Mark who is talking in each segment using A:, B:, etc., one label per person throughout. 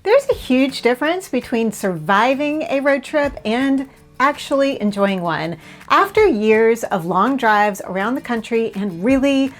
A: There's a huge difference between surviving a road trip and actually enjoying one. After years of long drives around the country and really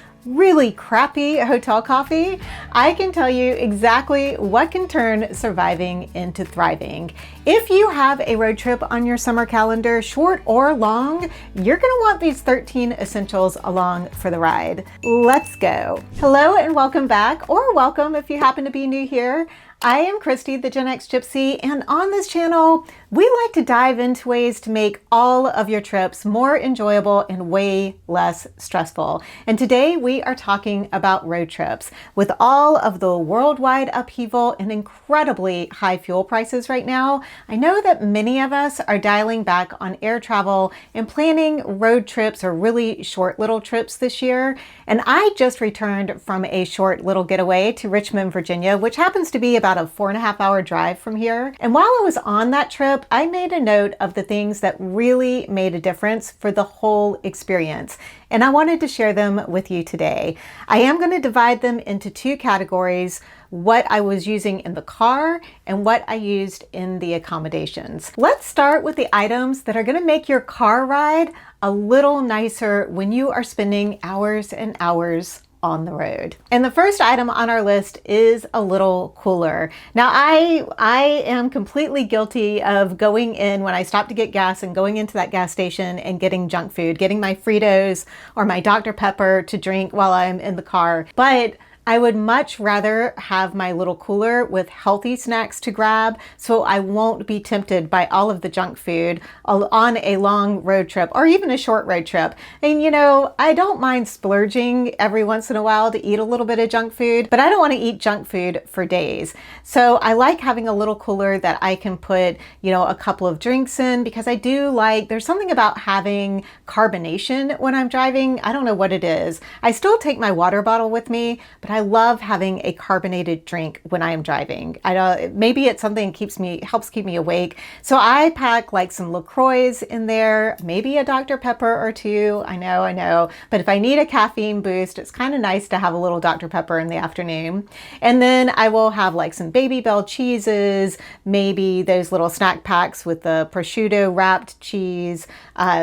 A: crappy hotel coffee, I can tell you exactly what can turn surviving into thriving. If you have a road trip on your summer calendar, short or long, you're gonna want these 13 essentials along for the ride. Let's go. Hello and welcome back, or welcome if you happen to be new here. I am Christy, the Genx Gypsy, and on this channel, we like to dive into ways to make all of your trips more enjoyable and way less stressful. And today we are talking about road trips. With all of the worldwide upheaval and incredibly high fuel prices right now, I know that many of us are dialing back on air travel and planning road trips or really short little trips this year. And I just returned from a short little getaway to Richmond, Virginia, which happens to be about a 4.5-hour drive from here. And while I was on that trip, I made a note of the things that really made a difference for the whole experience. And I wanted to share them with you today. I am going to divide them into two categories: what I was using in the car and what I used in the accommodations. Let's start with the items that are going to make your car ride a little nicer when you are spending hours and hours on the road. And the first item on our list is a little cooler. Now I am completely guilty of going in when I stop to get gas and going into that gas station and getting junk food, getting my Fritos or my Dr. Pepper to drink while I'm in the car. But I would much rather have my little cooler with healthy snacks to grab so I won't be tempted by all of the junk food on a long road trip or even a short road trip. And you know, I don't mind splurging every once in a while to eat a little bit of junk food, but I don't want to eat junk food for days. So I like having a little cooler that I can put, you know, a couple of drinks in, because I do like, there's something about having carbonation when I'm driving. I don't know what it is. I still take my water bottle with me, but I love having a carbonated drink when I am driving. I don't, maybe it's something that helps keep me awake. So I pack like some LaCroix in there, maybe a Dr. Pepper or two. I know. But if I need a caffeine boost, it's kind of nice to have a little Dr. Pepper in the afternoon. And then I will have like some Baby Bell cheeses, maybe those little snack packs with the prosciutto wrapped cheese,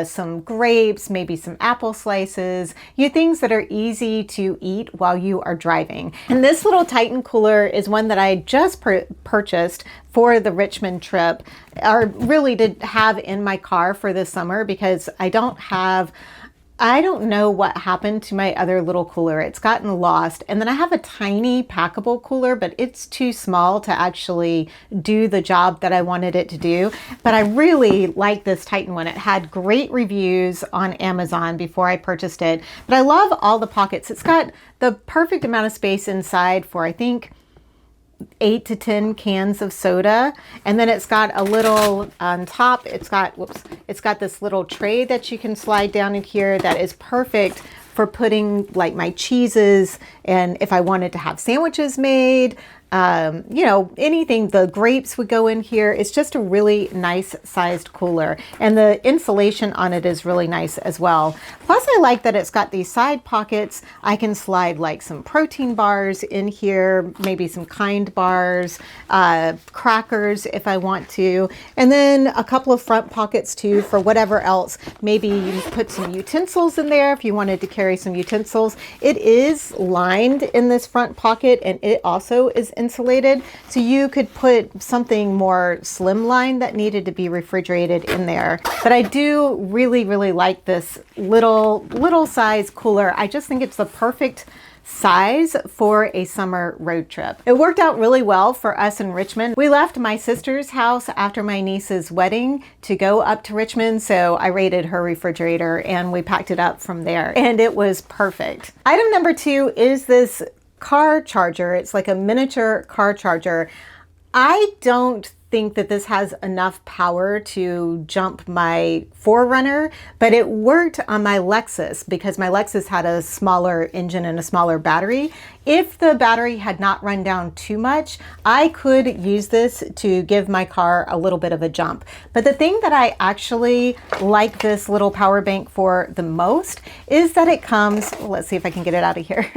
A: some grapes, maybe some apple slices, things that are easy to eat while you are driving. And this little Titan cooler is one that I just purchased for the Richmond trip, or really did have in my car for this summer, because I don't know what happened to my other little cooler. It's gotten lost. And then I have a tiny packable cooler, but it's too small to actually do the job that I wanted it to do. But I really like this Titan one. It had great reviews on Amazon before I purchased it. But I love all the pockets. It's got the perfect amount of space inside for, I think, 8 to 10 cans of soda. And then it's got a little on top, it's got this little tray that you can slide down in here that is perfect for putting like my cheeses, and if I wanted to have sandwiches made, you know, anything. The grapes would go in here. It's just a really nice sized cooler, and the insulation on it is really nice as well. Plus I like that it's got these side pockets. I can slide like some protein bars in here, maybe some Kind bars, crackers if I want to, and then a couple of front pockets too for whatever else. Maybe you put some utensils in there if you wanted to carry some utensils. It is lined in this front pocket, and it also is insulated, so you could put something more slimline that needed to be refrigerated in there. But I do really like this little size cooler. I just think it's the perfect size for a summer road trip. It worked out really well for us in Richmond. We left my sister's house after my niece's wedding to go up to Richmond, so I raided her refrigerator and we packed it up from there, and it was perfect. Item number 2 is this car charger. It's like a miniature car charger. I don't think that this has enough power to jump my 4Runner, but it worked on my Lexus because my Lexus had a smaller engine and a smaller battery. If the battery had not run down too much, I could use this to give my car a little bit of a jump. But the thing that I actually like this little power bank for the most is that it comes, let's see if I can get it out of here.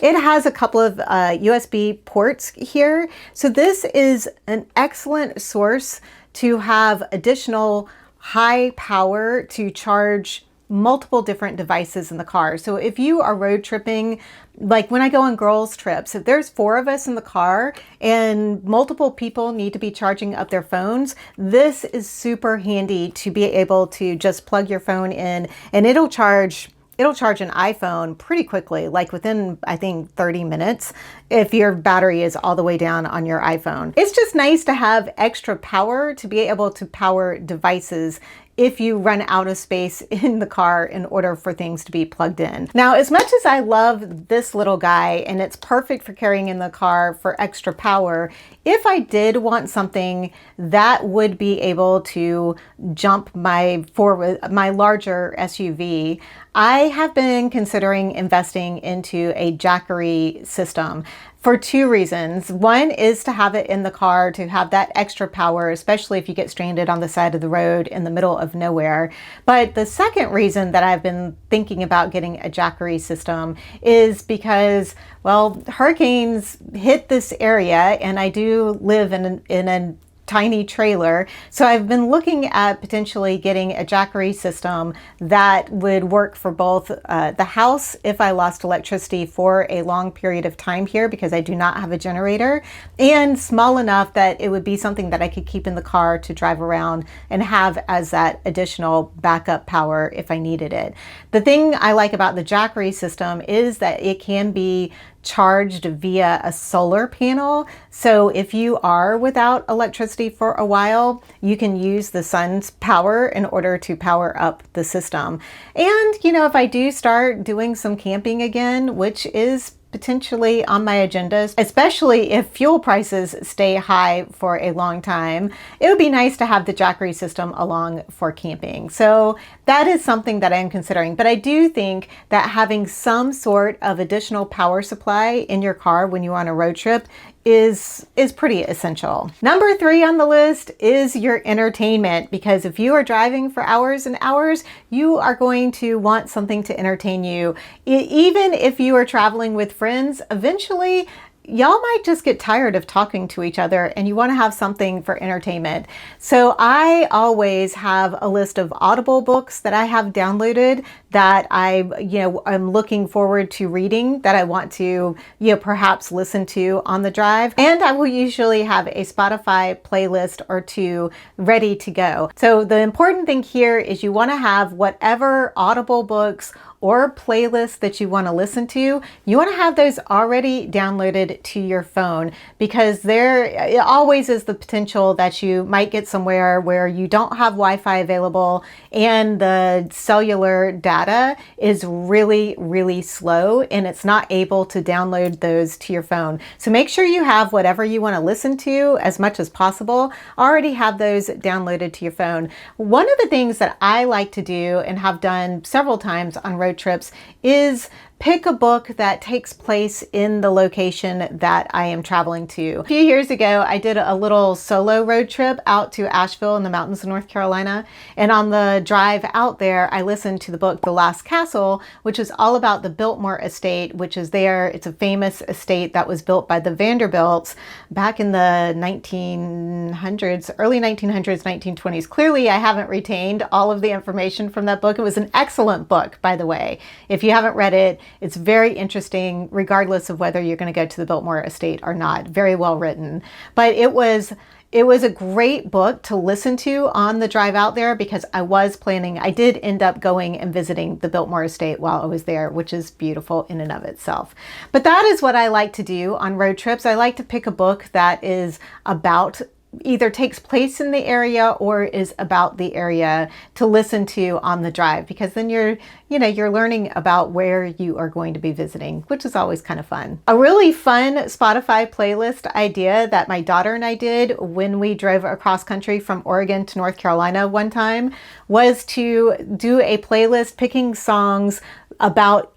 A: It has a couple of USB ports here. So this is an excellent source to have additional high power to charge multiple different devices in the car. So if you are road tripping, like when I go on girls trips, if there's 4 of us in the car and multiple people need to be charging up their phones, this is super handy to be able to just plug your phone in and it'll charge an iPhone pretty quickly, like within, I think, 30 minutes if your battery is all the way down on your iPhone. It's just nice to have extra power to be able to power devices if you run out of space in the car in order for things to be plugged in. Now, as much as I love this little guy and it's perfect for carrying in the car for extra power, if I did want something that would be able to jump my larger SUV, I have been considering investing into a Jackery system for 2 reasons. One is to have it in the car to have that extra power, especially if you get stranded on the side of the road in the middle of nowhere. But the second reason that I've been thinking about getting a Jackery system is because, well, hurricanes hit this area and I do live in a tiny trailer. So I've been looking at potentially getting a Jackery system that would work for both the house if I lost electricity for a long period of time here because I do not have a generator, and small enough that it would be something that I could keep in the car to drive around and have as that additional backup power if I needed it. The thing I like about the Jackery system is that it can be charged via a solar panel. So if you are without electricity for a while, you can use the sun's power in order to power up the system. And, you know, if I do start doing some camping again, which is potentially on my agenda, especially if fuel prices stay high for a long time, it would be nice to have the Jackery system along for camping. So that is something that I'm considering. But I do think that having some sort of additional power supply in your car when you're on a road trip is pretty essential. Number 3 on the list is your entertainment, because if you are driving for hours and hours, you are going to want something to entertain you. Even if you are traveling with friends, eventually y'all might just get tired of talking to each other and you want to have something for entertainment. So I always have a list of Audible books that I have downloaded that I'm looking forward to reading, that I want to, perhaps listen to on the drive. And I will usually have a Spotify playlist or 2 ready to go. So the important thing here is you want to have whatever Audible books or playlists that you want to listen to, you want to have those already downloaded to your phone, because there always is the potential that you might get somewhere where you don't have Wi-Fi available and the cellular data is really, really slow and it's not able to download those to your phone. So make sure you have whatever you want to listen to as much as possible, already have those downloaded to your phone. One of the things that I like to do and have done several times on road trips is pick a book that takes place in the location that I am traveling to. A few years ago, I did a little solo road trip out to Asheville in the mountains of North Carolina. And on the drive out there, I listened to the book, The Last Castle, which is all about the Biltmore estate, which is there. It's a famous estate that was built by the Vanderbilts back in the 1900s, early 1900s, 1920s. Clearly, I haven't retained all of the information from that book. It was an excellent book, by the way. If you haven't read it, it's very interesting, regardless of whether you're going to go to the Biltmore estate or not. Very well written. But it was a great book to listen to on the drive out there, because I did end up going and visiting the Biltmore estate while I was there, which is beautiful in and of itself. But that is what I like to do on road trips. I like to pick a book that is about either takes place in the area or is about the area to listen to on the drive, because then you're learning about where you are going to be visiting, which is always kind of fun. A really fun Spotify playlist idea that my daughter and I did when we drove across country from Oregon to North Carolina one time was to do a playlist picking songs about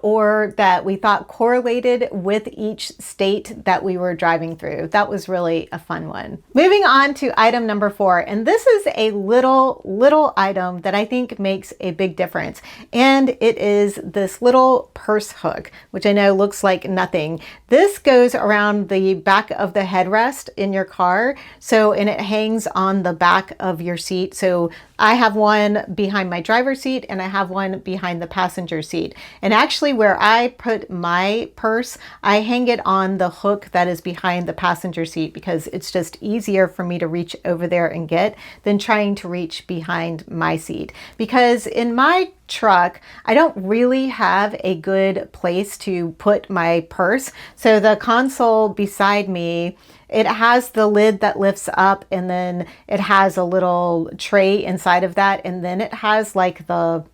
A: or that we thought correlated with each state that we were driving through. That was really a fun one. Moving on to item number 4, and this is a little item that I think makes a big difference, and it is this little purse hook, which I know looks like nothing. This goes around the back of the headrest in your car, and it hangs on the back of your seat. So I have one behind my driver's seat and I have one behind the passenger seat. And actually where I put my purse, I hang it on the hook that is behind the passenger seat because it's just easier for me to reach over there and get than trying to reach behind my seat. Because in my truck, I don't really have a good place to put my purse. So the console beside me, it has the lid that lifts up, and then it has a little tray inside of that, and then it has like the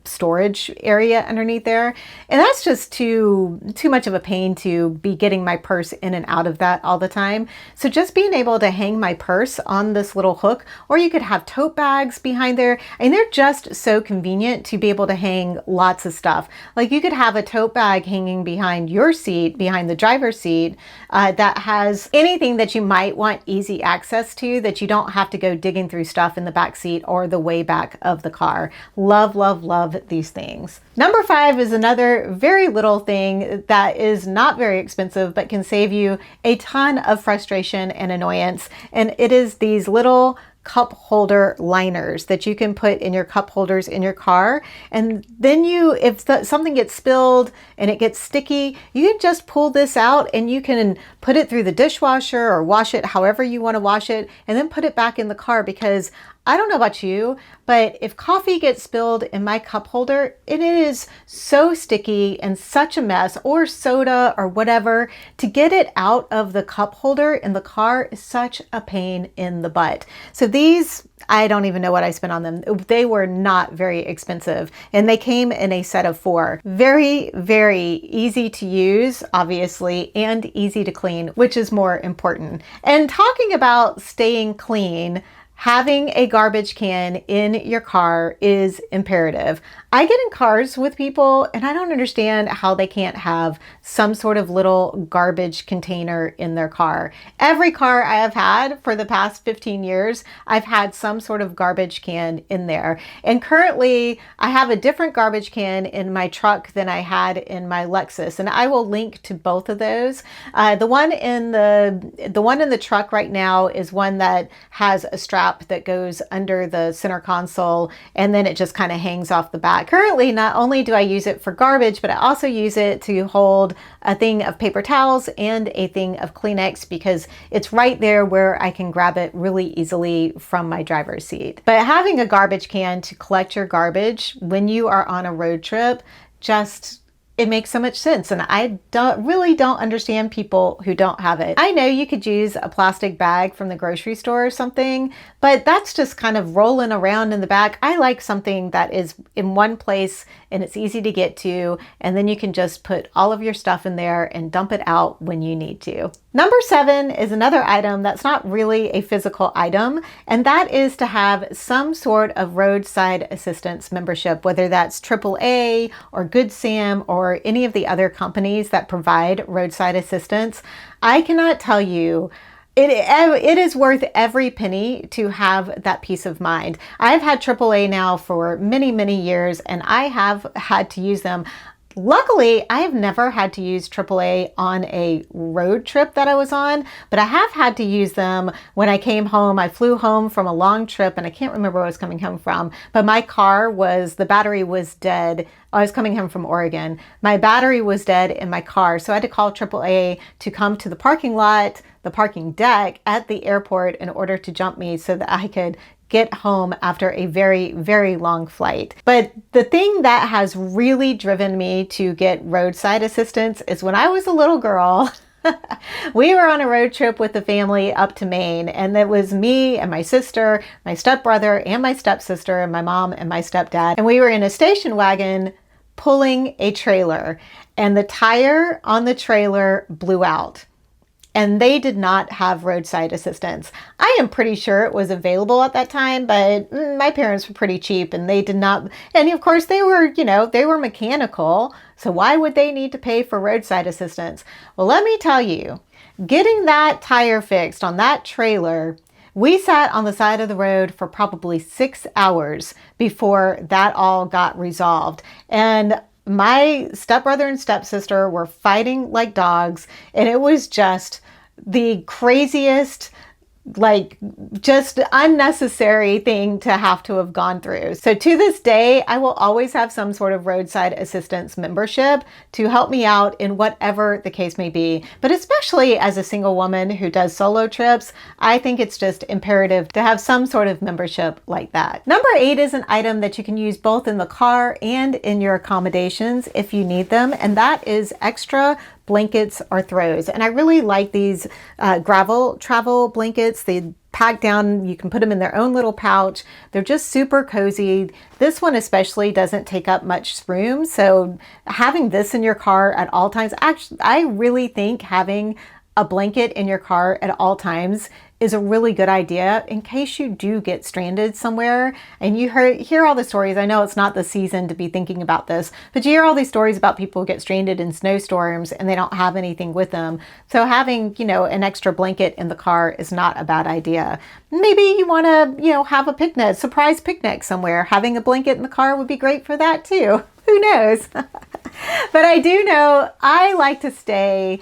A: storage area underneath there. And that's just too much of a pain to be getting my purse in and out of that all the time. So just being able to hang my purse on this little hook, or you could have tote bags behind there, and they're just so convenient to be able to hang lots of stuff. Like you could have a tote bag hanging behind your seat, behind the driver's seat, that has anything that you might want easy access to, that you don't have to go digging through stuff in the back seat or the way back of the car. Love these things. Number 5 is another very little thing that is not very expensive but can save you a ton of frustration and annoyance, and it is these little cup holder liners that you can put in your cup holders in your car. And then if something gets spilled and it gets sticky, you can just pull this out and you can put it through the dishwasher or wash it however you want to wash it, and then put it back in the car. Because I don't know about you, but if coffee gets spilled in my cup holder, it is so sticky and such a mess, or soda or whatever, to get it out of the cup holder in the car is such a pain in the butt. So these, I don't even know what I spent on them. They were not very expensive, and they came in a set of 4. Very, very easy to use, obviously, and easy to clean, which is more important. And talking about staying clean, having a garbage can in your car is imperative. I get in cars with people and I don't understand how they can't have some sort of little garbage container in their car. Every car I have had for the past 15 years, I've had some sort of garbage can in there. And currently I have a different garbage can in my truck than I had in my Lexus. And I will link to both of those. The one in the truck right now is one that has a strap that goes under the center console, and then it just kind of hangs off the back. Currently, not only do I use it for garbage, but I also use it to hold a thing of paper towels and a thing of Kleenex, because it's right there where I can grab it really easily from my driver's seat. But having a garbage can to collect your garbage when you are on a road trip, it makes so much sense, and I really don't understand people who don't have it. I know you could use a plastic bag from the grocery store or something, but that's just kind of rolling around in the back. I like something that is in one place and it's easy to get to, and then you can just put all of your stuff in there and dump it out when you need to. Number 7 is another item that's not really a physical item, and that is to have some sort of roadside assistance membership, whether that's AAA or Good Sam or any of the other companies that provide roadside assistance. I cannot tell you, it is worth every penny to have that peace of mind. I've had AAA now for many, many years, and I have had to use them. Luckily, I have never had to use AAA on a road trip that I was on, but I have had to use them when I came home. I flew home from a long trip, and I can't remember where I was coming home from, but the battery was dead. I was coming home from Oregon. My battery was dead in my car, so I had to call AAA to come to the parking lot, the parking deck at the airport, in order to jump me so that I could get home after a very, very long flight. But the thing that has really driven me to get roadside assistance is when I was a little girl, We were on a road trip with the family up to Maine, and it was me and my sister, my stepbrother and my stepsister, and my mom and my stepdad. And we were in a station wagon pulling a trailer, and the tire on the trailer blew out. And they did not have roadside assistance. I am pretty sure it was available at that time, but my parents were pretty cheap and they did not. And of course they were, they were mechanical. So why would they need to pay for roadside assistance? Well, let me tell you, getting that tire fixed on that trailer, we sat on the side of the road for probably 6 hours before that all got resolved. And my stepbrother and stepsister were fighting like dogs, and it was just the craziest, just unnecessary thing to have gone through. So to this day, I will always have some sort of roadside assistance membership to help me out in whatever the case may be. But especially as a single woman who does solo trips, I think it's just imperative to have some sort of membership like that. Number 8 is an item that you can use both in the car and in your accommodations if you need them, and that is extra blankets or throws. And I really like these gravel travel blankets. They pack down, you can put them in their own little pouch. They're just super cozy. This one especially doesn't take up much room. So having this in your car at all times, actually, I really think having a blanket in your car at all times is a really good idea in case you do get stranded somewhere. And you hear all the stories. I know it's not the season to be thinking about this, but you hear all these stories about people who get stranded in snowstorms and they don't have anything with them. So having, an extra blanket in the car is not a bad idea. Maybe you want to, have a picnic, surprise picnic somewhere. Having a blanket in the car would be great for that too. Who knows? But I do know I like to stay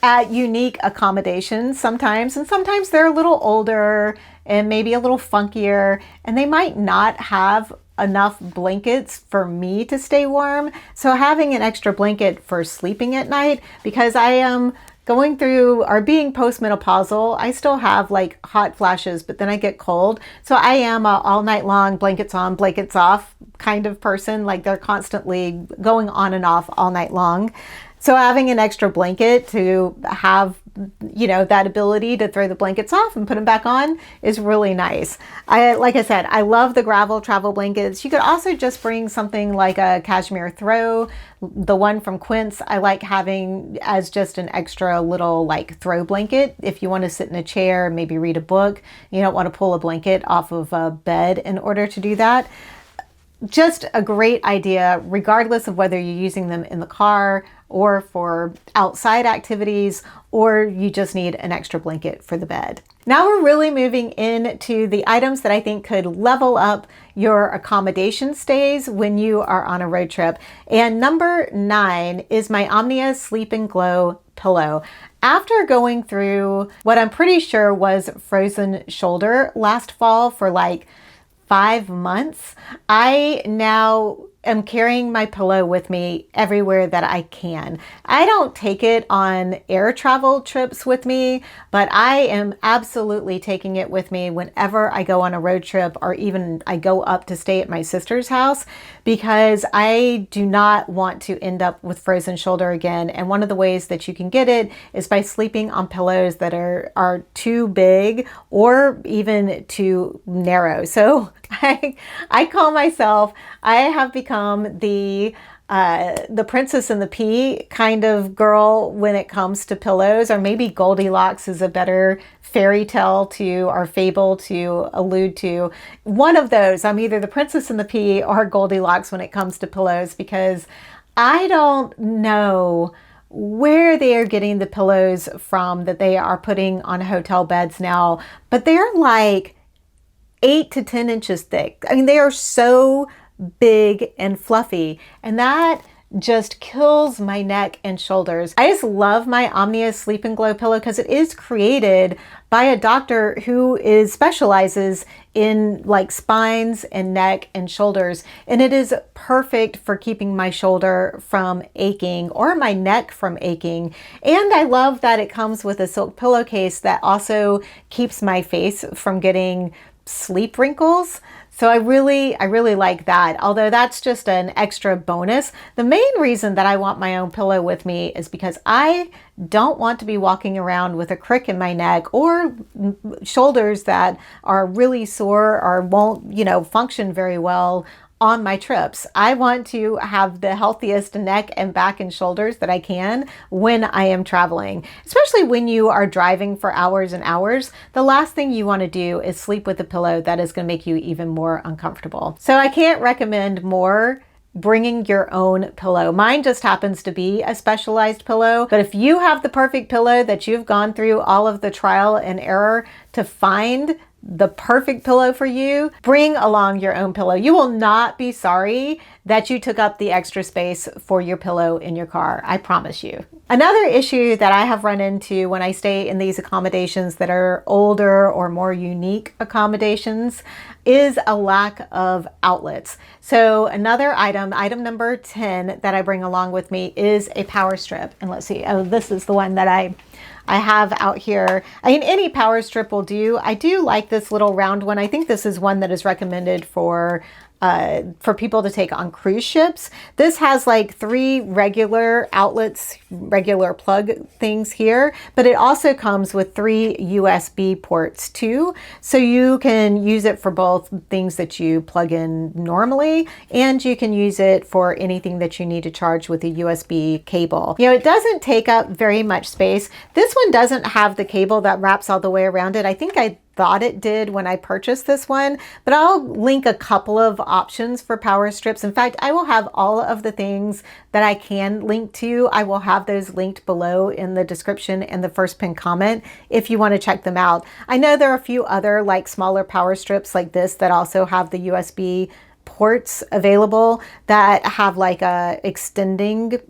A: at unique accommodations sometimes, and sometimes they're a little older and maybe a little funkier, and they might not have enough blankets for me to stay warm. So having an extra blanket for sleeping at night, because I am going through or being postmenopausal, I still have hot flashes, but then I get cold. So I am a all night long blankets on, blankets off kind of person. They're constantly going on and off all night long. So having an extra blanket to have, that ability to throw the blankets off and put them back on is really nice. Like I said, I love the gravel travel blankets. You could also just bring something like a cashmere throw. The one from Quince, I like having as just an extra little throw blanket. If you want to sit in a chair, maybe read a book, you don't want to pull a blanket off of a bed in order to do that. Just a great idea, regardless of whether you're using them in the car or for outside activities, or you just need an extra blanket for the bed. Now we're really moving into the items that I think could level up your accommodation stays when you are on a road trip. And number 9 is my Omnia Sleep and Glow pillow. After going through what I'm pretty sure was frozen shoulder last fall for 5 months, I now am carrying my pillow with me everywhere that I can. I don't take it on air travel trips with me, but I am absolutely taking it with me whenever I go on a road trip, or even I go up to stay at my sister's house, because I do not want to end up with frozen shoulder again. And one of the ways that you can get it is by sleeping on pillows that are too big or even too narrow. So I call myself, I have become the Princess and the Pea kind of girl when it comes to pillows, or maybe Goldilocks is a better fairy tale or fable to allude to. One of those, I'm either the Princess and the Pea or Goldilocks when it comes to pillows, because I don't know where they are getting the pillows from that they are putting on hotel beds now, but they're 8 to 10 inches thick. I mean, they are so big and fluffy, and that just kills my neck and shoulders. I just love my Omnia Sleep and Glow pillow because it is created by a doctor who specializes in spines and neck and shoulders, and it is perfect for keeping my shoulder from aching or my neck from aching. And I love that it comes with a silk pillowcase that also keeps my face from getting sleep wrinkles. So I really like that. Although that's just an extra bonus. The main reason that I want my own pillow with me is because I don't want to be walking around with a crick in my neck or shoulders that are really sore or won't, function very well on my trips. I want to have the healthiest neck and back and shoulders that I can when I am traveling, especially when you are driving for hours and hours. The last thing you want to do is sleep with a pillow that is going to make you even more uncomfortable. So I can't recommend more bringing your own pillow. Mine just happens to be a specialized pillow, but if you have the perfect pillow that you've gone through all of the trial and error to find the perfect pillow for you, bring along your own pillow. You will not be sorry that you took up the extra space for your pillow in your car. I promise you. Another issue that I have run into when I stay in these accommodations that are older or more unique accommodations is a lack of outlets. So another item number 10 that I bring along with me is a power strip. And let's see, this is the one that I have out here. I mean, any power strip will do. I do like this little round one. I think this is one that is recommended for people to take on cruise ships. This has like 3 regular outlets, regular plug things here, but it also comes with 3 USB ports too. So you can use it for both things that you plug in normally, and you can use it for anything that you need to charge with a USB cable. It doesn't take up very much space. This one doesn't have the cable that wraps all the way around it. I think I thought it did when I purchased this one, but I'll link a couple of options for power strips. In fact, I will have all of the things that I can link to. I will have those linked below in the description and the first pinned comment if you want to check them out. I know there are a few other like smaller power strips like this that also have the USB ports available that have like a extending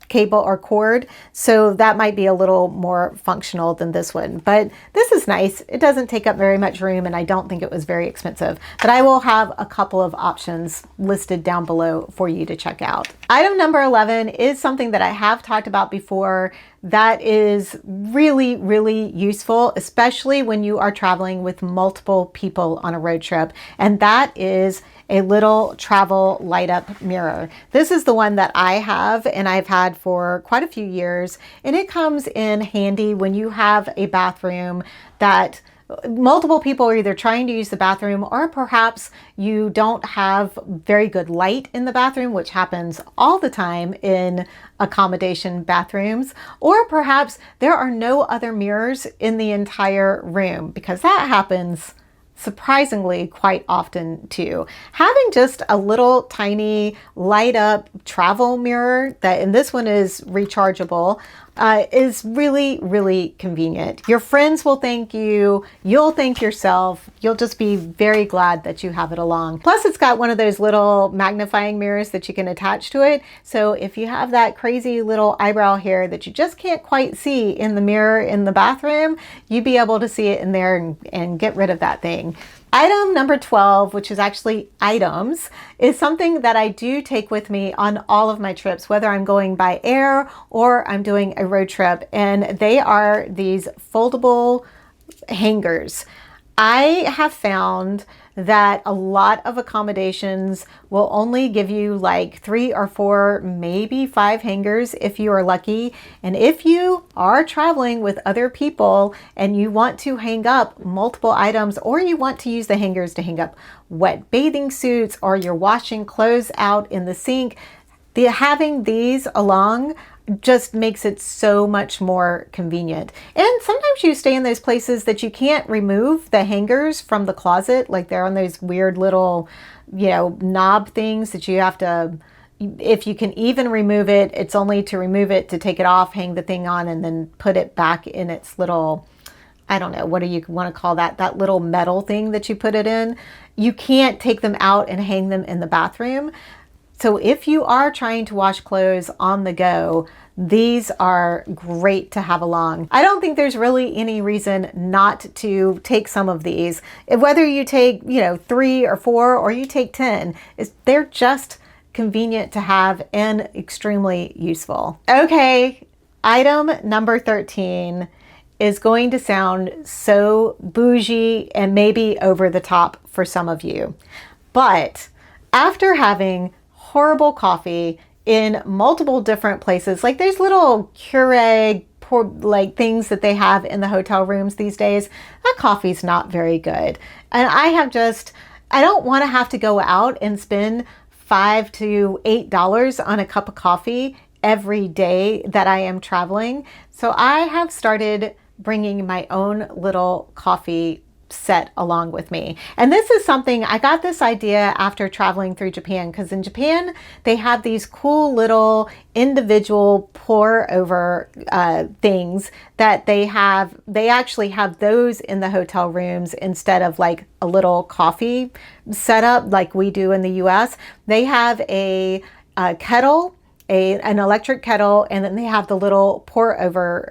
A: cable or cord, so that might be a little more functional than this one, but this is nice. It doesn't take up very much room, and I don't think it was very expensive, but I will have a couple of options listed down below for you to check out. Item number 11 is something that I have talked about before that is really useful, especially when you are traveling with multiple people on a road trip, and that is a little travel light up mirror. This is the one that I have and I've had for quite a few years, and it comes in handy when you have a bathroom that multiple people are either trying to use the bathroom, or perhaps you don't have very good light in the bathroom, which happens all the time in accommodation bathrooms, or perhaps there are no other mirrors in the entire room, because that happens surprisingly quite often too. Having just a little tiny light up travel mirror, and this one is rechargeable, is really convenient. Your friends will thank you, you'll thank yourself, you'll just be very glad that you have it along. Plus it's got one of those little magnifying mirrors that you can attach to it, so if you have that crazy little eyebrow hair that you just can't quite see in the mirror in the bathroom, you'd be able to see it in there and get rid of that thing. Item number 12, which is actually items, is something that I do take with me on all of my trips, whether I'm going by air or I'm doing a road trip, and they are these foldable hangers. I have found that a lot of accommodations will only give you like 3 or 4, maybe 5 hangers if you are lucky. And if you are traveling with other people and you want to hang up multiple items, or you want to use the hangers to hang up wet bathing suits, or you're washing clothes out in the sink, having these along just makes it so much more convenient. And sometimes you stay in those places that you can't remove the hangers from the closet, like they're on those weird little, knob things that you have to, if you can even remove it, it's only to remove it, to take it off, hang the thing on, and then put it back in its little, I don't know, what do you want to call that little metal thing that you put it in. You can't take them out and hang them in the bathroom. So if you are trying to wash clothes on the go, these are great to have along. I don't think there's really any reason not to take some of these. Whether you take, 3 or 4, or you take 10, they're just convenient to have and extremely useful. Okay, item number 13 is going to sound so bougie and maybe over the top for some of you. But after having horrible coffee in multiple different places, like there's little Keurig like things that they have in the hotel rooms these days, that coffee's not very good. And I don't want to have to go out and spend $5 to $8 on a cup of coffee every day that I am traveling. So I have started bringing my own little coffee set along with me. And this is something, I got this idea after traveling through Japan, because in Japan, they have these cool little individual pour over things that they have. They actually have those in the hotel rooms instead of like a little coffee setup like we do in the US. They have a kettle, an electric kettle, and then they have the little pour over,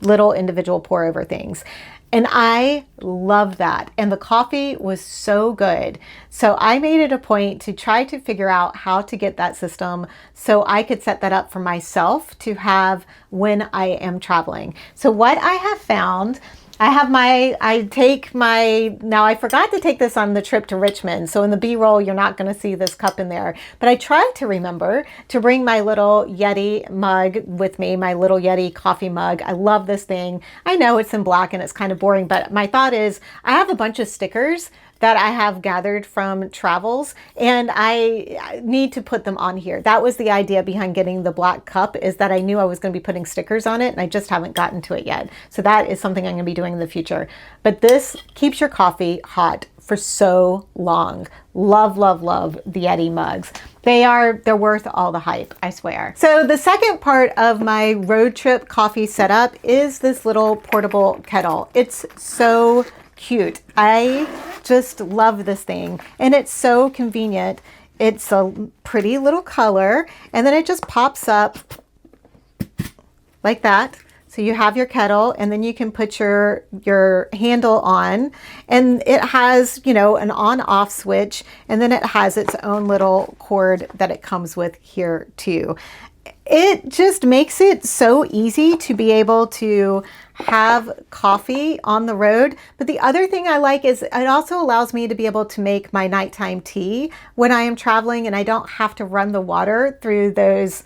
A: little individual pour over things. And I love that. And the coffee was so good. So I made it a point to try to figure out how to get that system so I could set that up for myself to have when I am traveling. So what I have found, now I forgot to take this on the trip to Richmond. So in the B-roll, you're not going to see this cup in there, but I tried to remember to bring my little Yeti mug with me, my little Yeti coffee mug. I love this thing. I know it's in black and it's kind of boring, but my thought is I have a bunch of stickers that I have gathered from travels, and I need to put them on here. That was the idea behind getting the black cup, is that I knew I was going to be putting stickers on it, and I just haven't gotten to it yet. So that is something I'm going to be doing in the future. But this keeps your coffee hot for so long. Love, love, love the Yeti mugs. They're worth all the hype, I swear. So the second part of my road trip coffee setup is this little portable kettle. It's so cute. I just love this thing, and it's so convenient. It's a pretty little color, and then it just pops up like that. So you have your kettle, and then you can put your handle on, and it has, an on-off switch, and then it has its own little cord that it comes with here too. It just makes it so easy to be able to have coffee on the road. But the other thing I like is it also allows me to be able to make my nighttime tea when I am traveling, and I don't have to run the water through those,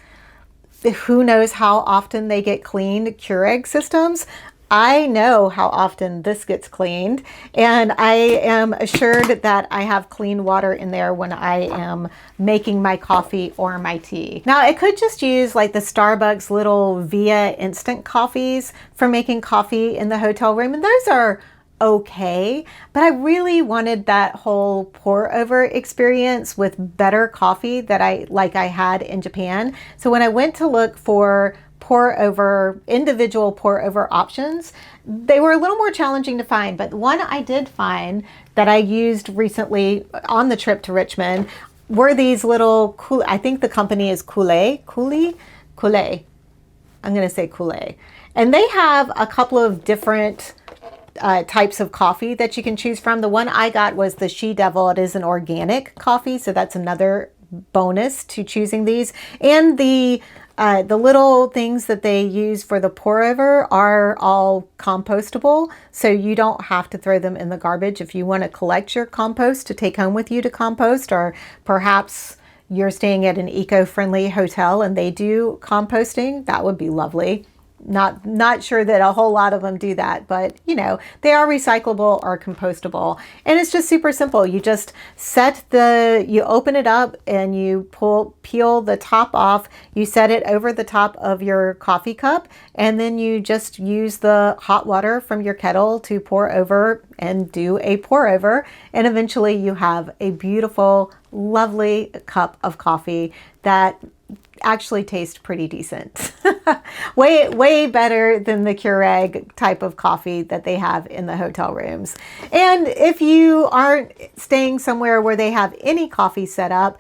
A: who knows how often they get cleaned, Keurig systems. I know how often this gets cleaned, and I am assured that I have clean water in there when I am making my coffee or my tea. Now, I could just use like the Starbucks little Via instant coffees for making coffee in the hotel room, and those are okay, but I really wanted that whole pour over experience with better coffee that I had in Japan. So when I went to look for individual pour over options, they were a little more challenging to find, but one I did find that I used recently on the trip to Richmond were these little I think the company is Kool-Aid. I'm going to say Kool-Aid. And they have a couple of different types of coffee that you can choose from. The one I got was the She Devil. It is an organic coffee, so that's another bonus to choosing these. And the little things that they use for the pour over are all compostable, so you don't have to throw them in the garbage. If you want to collect your compost to take home with you to compost, or perhaps you're staying at an eco-friendly hotel and they do composting, that would be lovely. Not sure that a whole lot of them do that, but they are recyclable or compostable. And it's just super simple. You just you open it up and you peel the top off. You set it over the top of your coffee cup, and then you just use the hot water from your kettle to pour over and do a pour over. And eventually you have a beautiful, lovely cup of coffee that actually taste pretty decent. way better than the Keurig type of coffee that they have in the hotel rooms. And if you aren't staying somewhere where they have any coffee set up,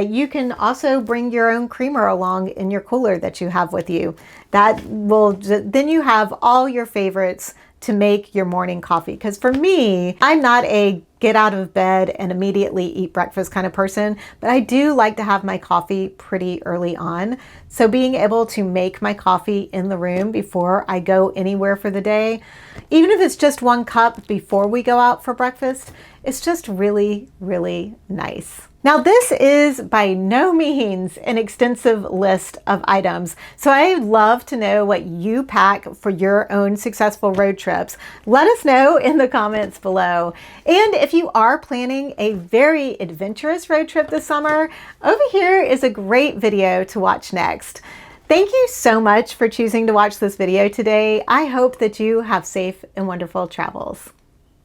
A: you can also bring your own creamer along in your cooler that you have with you. Then you have all your favorites to make your morning coffee. Because for me, I'm not a get out of bed and immediately eat breakfast kind of person, but I do like to have my coffee pretty early on. So being able to make my coffee in the room before I go anywhere for the day, even if it's just 1 cup before we go out for breakfast, it's just really, really nice. Now, this is by no means an extensive list of items, so I'd love to know what you pack for your own successful road trips. Let us know in the comments below. And if you are planning a very adventurous road trip this summer, over here is a great video to watch next. Thank you so much for choosing to watch this video today. I hope that you have safe and wonderful travels.